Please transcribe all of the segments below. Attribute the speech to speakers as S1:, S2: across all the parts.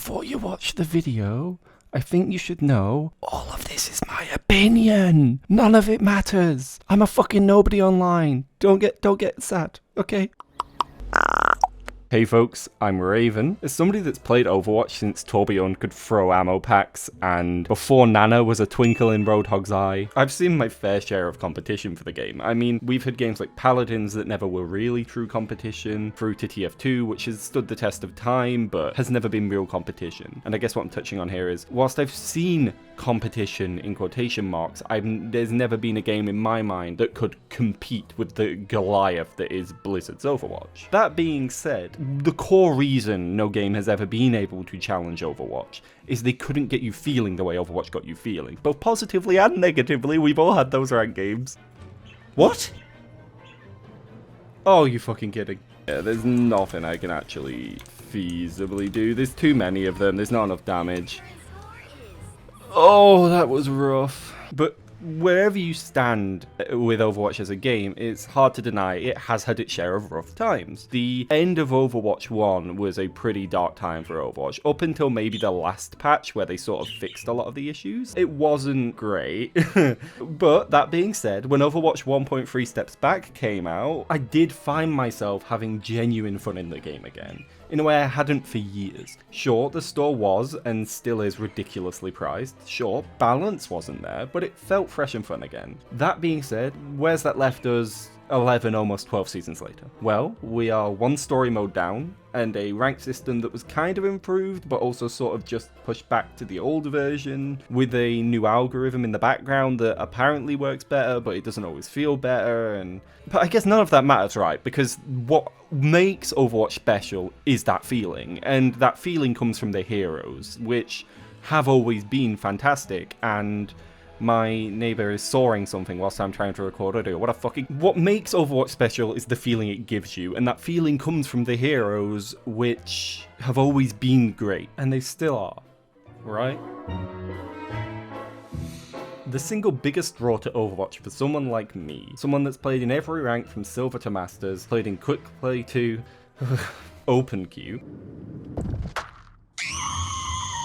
S1: Before you watch the video, I think you should know all of this is my opinion. None of it matters. I'm a fucking nobody online. Don't get sad, okay? Hey folks, I'm Raven. As somebody that's played Overwatch since Tourbillon could throw ammo packs, and before Nana was a twinkle in Nerdhochzehn eye, I've seen my fair share of competition for the game. I mean, we've had games like Paladins that never were really true competition, through to TF2, which has stood the test of time, but has never been real competition. And I guess what I'm touching on here is, whilst I've seen competition in quotation marks, there's never been a game in my mind that could compete with the Goliath that is Blizzard's Overwatch. That being said, the core reason no game has ever been able to challenge Overwatch is they couldn't get you feeling the way Overwatch got you feeling. Both positively and negatively, we've all had those ranked games. What? Oh, you fucking kidding. Yeah, there's nothing I can actually feasibly do. There's too many of them, there's not enough damage. Oh, that was rough. But wherever you stand with Overwatch as a game, it's hard to deny it has had its share of rough times. The end of Overwatch 1 was a pretty dark time for Overwatch, up until maybe the last patch where they sort of fixed a lot of the issues. It wasn't great, but that being said, when Overwatch 1.3 Steps Back came out, I did find myself having genuine fun in the game again, in a way I hadn't for years. Sure, the store was and still is ridiculously priced. Sure, balance wasn't there, but it felt fresh and fun again. That being said, where's that left us 11, almost 12 seasons later? Well, we are one story mode down, and a rank system that was kind of improved, but also sort of just pushed back to the old version, with a new algorithm in the background that apparently works better, but it doesn't always feel better, but I guess none of that matters, right? Because what makes Overwatch special is that feeling, and that feeling comes from the heroes, which have always been fantastic, and my neighbor is sawing something whilst I'm trying to record audio. What makes Overwatch special is the feeling it gives you, and that feeling comes from the heroes, which have always been great, and they still are, right? The single biggest draw to Overwatch for someone like me, someone that's played in every rank from Silver to Masters, played in Quick Play to Open Queue,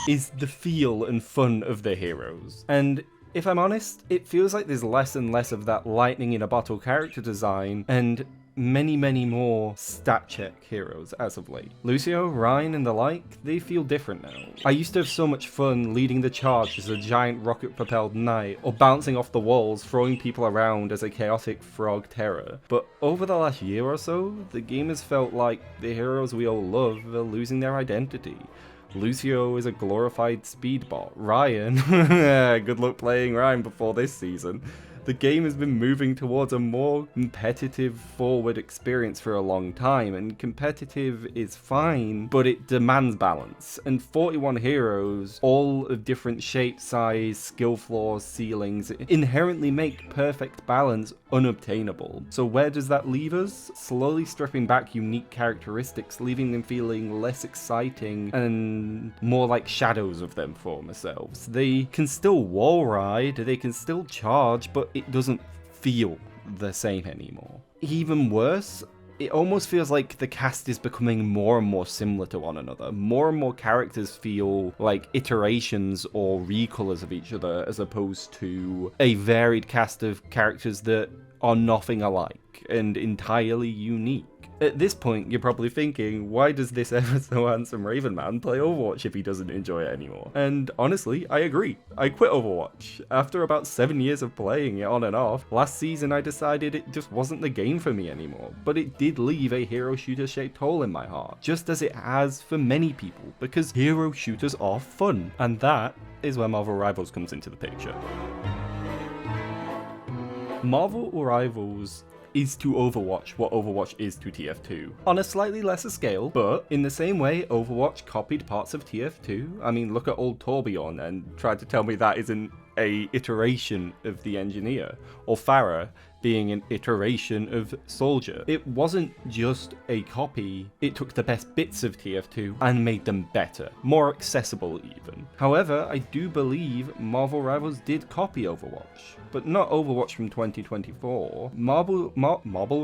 S1: is the feel and fun of the heroes. And if I'm honest, it feels like there's less and less of that lightning in a bottle character design, and many more stat check heroes as of late. Lucio, Ryan, and the like, they feel different now. I used to have so much fun leading the charge as a giant rocket-propelled knight, or bouncing off the walls, throwing people around as a chaotic frog terror. But over the last year or so, the game has felt like the heroes we all love are losing their identity. Lucio is a glorified speedbot. Ryan, good luck playing Ryan before this season. The game has been moving towards a more competitive forward experience for a long time, and competitive is fine, but it demands balance. And 41 heroes, all of different shape, size, skill floors, ceilings, inherently make perfect balance unobtainable. So where does that leave us? Slowly stripping back unique characteristics, leaving them feeling less exciting and more like shadows of them for themselves. They can still wall ride, they can still charge, but it doesn't feel the same anymore. Even worse, it almost feels like the cast is becoming more and more similar to one another. More and more characters feel like iterations or recolors of each other, as opposed to a varied cast of characters that are nothing alike and entirely unique. At this point, you're probably thinking, why does this ever so handsome Raven man play Overwatch if he doesn't enjoy it anymore? And honestly, I agree. I quit Overwatch. After about 7 years of playing it on and off, last season I decided it just wasn't the game for me anymore. But it did leave a hero shooter shaped hole in my heart, just as it has for many people, because hero shooters are fun. And that is where Marvel Rivals comes into the picture. Marvel Rivals is to Overwatch what Overwatch is to TF2. On a slightly lesser scale, but in the same way Overwatch copied parts of TF2. I mean, look at old Tourbillon and try to tell me that isn't a iteration of the Engineer, or Pharah being an iteration of Soldier. It wasn't just a copy, it took the best bits of TF2 and made them better, more accessible even. However, I do believe Marvel Rivals did copy Overwatch. but not Overwatch from 2024. Marvel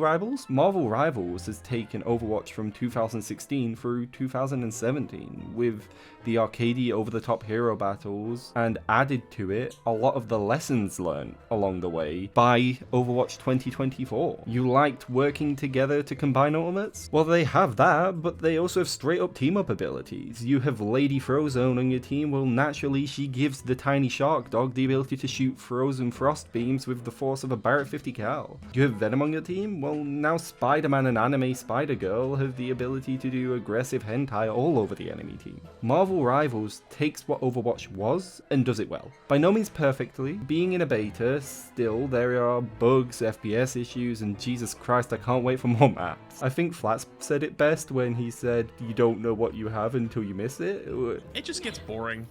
S1: Rivals has taken Overwatch from 2016 through 2017 with the arcadey over-the-top hero battles, and added to it a lot of the lessons learned along the way by Overwatch 2024. You liked working together to combine ultimates? Well, they have that, but they also have straight-up team-up abilities. You have Lady Frozone on your team. Well, naturally, she gives the tiny shark dog the ability to shoot frozen frost beams with the force of a Barrett 50 cal. You have Venom on your team? Well, now Spider-Man and Anime Spider-Girl have the ability to do aggressive hentai all over the enemy team. Marvel Rivals takes what Overwatch was and does it well. By no means perfectly. Being in a beta, still there are bugs, FPS issues, and Jesus Christ, I can't wait for more maps. I think Flats said it best when he said, you don't know what you have until you miss it.
S2: It just gets boring.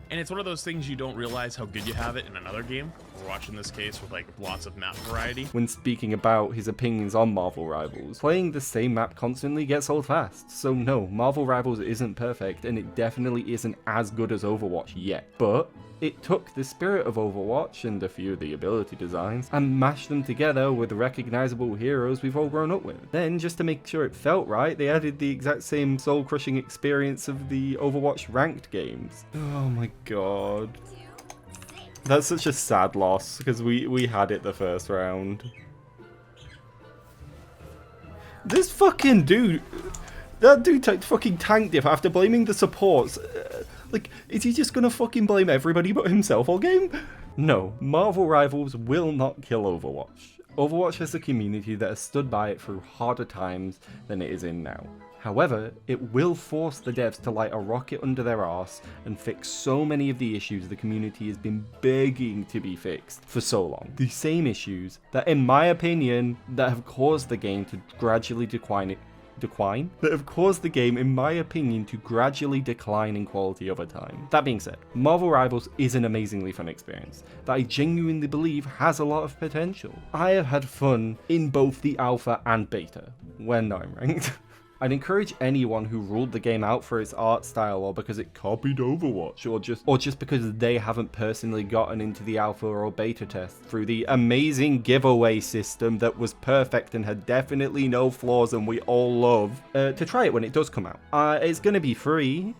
S2: And it's one of those things you don't realize how good you have it in another game. Overwatch in this case with like lots of map variety.
S1: When speaking about his opinions on Marvel Rivals, playing the same map constantly gets old fast. So no, Marvel Rivals isn't perfect, and it definitely isn't as good as Overwatch yet. But it took the spirit of Overwatch and a few of the ability designs and mashed them together with recognizable heroes we've all grown up with. Then, just to make sure it felt right, they added the exact same soul-crushing experience of the Overwatch ranked games. Oh my god. That's such a sad loss, because we had it the first round. This fucking dude... That dude fucking tanked it after blaming the supports. Like, is he just gonna fucking blame everybody but himself all game? No, Marvel Rivals will not kill Overwatch. Overwatch has a community that has stood by it through harder times than it is in now. However, it will force the devs to light a rocket under their arse and fix so many of the issues the community has been begging to be fixed for so long. The same issues that, in my opinion, that have caused the game to gradually decline, in my opinion, to gradually decline in quality over time. That being said, Marvel Rivals is an amazingly fun experience that I genuinely believe has a lot of potential. I have had fun in both the alpha and beta, when I'm ranked. I'd encourage anyone who ruled the game out for its art style or because it copied Overwatch or just because they haven't personally gotten into the alpha or beta test through the amazing giveaway system that was perfect and had definitely no flaws and we all love, to try it when it does come out. It's going to be free,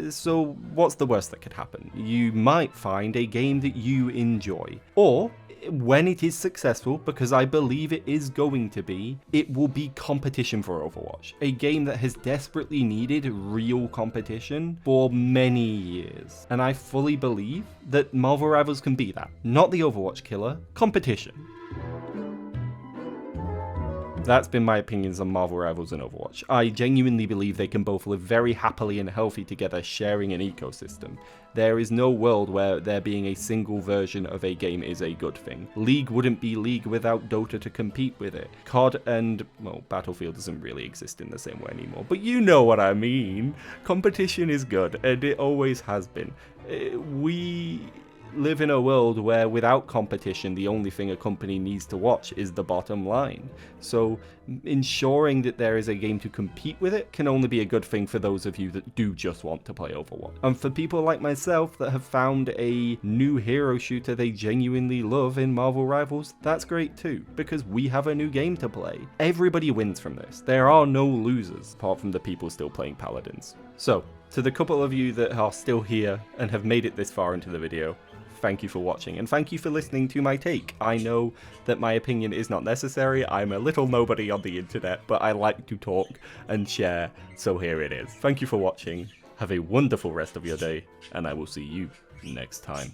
S1: so what's the worst that could happen? You might find a game that you enjoy, or when it is successful, because I believe it is going to be, it will be competition for Overwatch. A game that has desperately needed real competition for many years. And I fully believe that Marvel Rivals can be that. Not the Overwatch killer, competition. That's been my opinions on Marvel Rivals and Overwatch. I genuinely believe they can both live very happily and healthy together, sharing an ecosystem. There is no world where there being a single version of a game is a good thing. League wouldn't be League without Dota to compete with it. COD and, well, Battlefield doesn't really exist in the same way anymore, but you know what I mean. Competition is good, and it always has been. We live in a world where without competition, the only thing a company needs to watch is the bottom line. So ensuring that there is a game to compete with it can only be a good thing for those of you that do just want to play Overwatch. And for people like myself that have found a new hero shooter they genuinely love in Marvel Rivals, that's great too, because we have a new game to play. Everybody wins from this. There are no losers, apart from the people still playing Paladins. So, to the couple of you that are still here and have made it this far into the video, thank you for watching, and thank you for listening to my take. I know that my opinion is not necessary, I'm a little nobody on the internet, but I like to talk and share, so here it is. Thank you for watching, have a wonderful rest of your day, and I will see you next time.